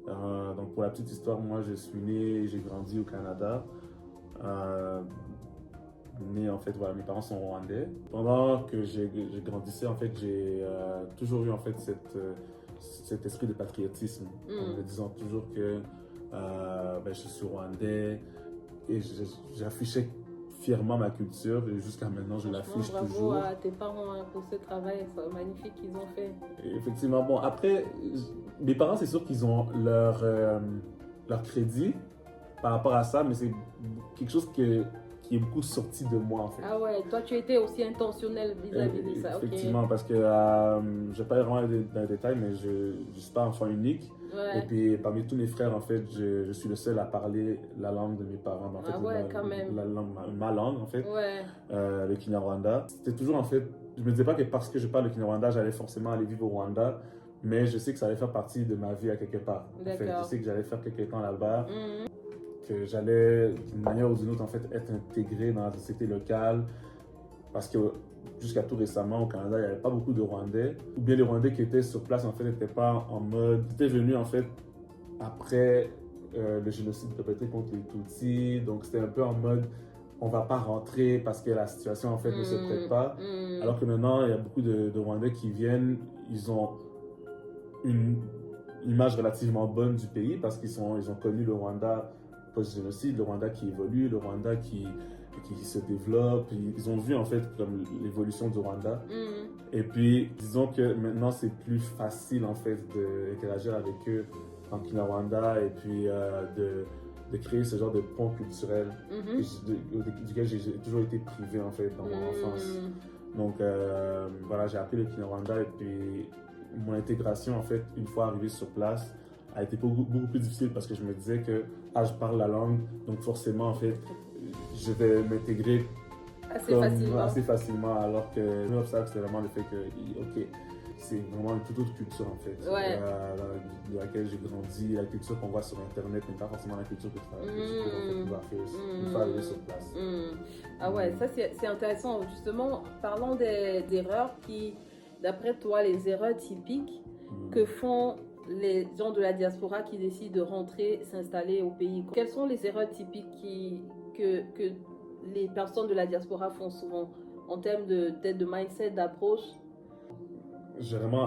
Donc pour la petite histoire, moi je suis né et j'ai grandi au Canada. Euh, Né en fait, voilà, mes parents sont rwandais. Pendant que j'ai grandissais, en fait, j'ai toujours eu en fait cet esprit de patriotisme, en me Mm. disant toujours que ben, je suis rwandais et j'affichais fièrement ma culture et jusqu'à maintenant je Franchement, l'affiche bravo toujours. à tes parents hein, pour ce travail magnifique qu'ils ont fait. Et effectivement, bon, après, mes parents, c'est sûr qu'ils ont leur crédit par rapport à ça, mais c'est quelque chose qui est beaucoup sorti de moi en fait. Ah ouais, toi tu étais aussi intentionnel vis-à-vis de ça, ok. Effectivement, parce que je ne vais pas vraiment aller dans les détails, mais je ne suis pas enfant unique. Et Ouais, puis parmi tous mes frères, en fait, je suis le seul à parler la langue de mes parents. En fait, ah ouais, quand même. ma langue, en fait, Ouais, le Kinyarwanda. C'était toujours, en fait, je me disais pas que parce que je parle le Kinyarwanda, j'allais forcément aller vivre au Rwanda, mais je sais que ça allait faire partie de ma vie à quelque part. En fait, je d'accord. sais que j'allais faire quelques temps là-bas, Mhm. que j'allais, d'une manière ou d'une autre, en fait, être intégré dans la société locale. Parce que jusqu'à tout récemment, au Canada, il n'y avait pas beaucoup de Rwandais. Ou bien les Rwandais qui étaient sur place, en fait, n'étaient pas en mode... Ils étaient venus, en fait, après le génocide perpétré contre les Tutsis. Donc, c'était un peu en mode, on ne va pas rentrer parce que la situation, en fait, ne se prête Mhm. pas. Mhm. Alors que maintenant, il y a beaucoup de Rwandais qui viennent, ils ont une image relativement bonne du pays parce ils ont connu le Rwanda post-génocide, le Rwanda qui évolue, le Rwanda qui se développe. Ils ont vu en fait comme l'évolution du Rwanda. Mhm. Et puis, disons que maintenant c'est plus facile en fait d'interagir avec eux en Kinyarwanda et puis de créer ce genre de pont culturel Mhm. duquel j'ai toujours été privé en fait dans mon enfance. Mhm. Donc voilà, j'ai appris le Kinyarwanda et puis mon intégration en fait une fois arrivé sur place a été beaucoup plus difficile parce que je me disais que je parle la langue donc forcément en fait je vais m'intégrer Assez comme facilement. assez facilement alors que le obstacle c'était vraiment le fait que ok c'est vraiment une toute autre culture en fait Ouais. dans laquelle j'ai grandi, la culture qu'on voit sur internet n'est pas forcément la culture que tu trouves en fait une fois arrivé sur place. Mhm. Ah ouais, ça c'est intéressant. Justement, parlons des erreurs qui, d'après toi, les erreurs typiques que font les gens de la diaspora qui décident de rentrer, s'installer au pays. Quelles sont les erreurs typiques que les personnes de la diaspora font souvent en termes de mindset, d'approche? J'ai vraiment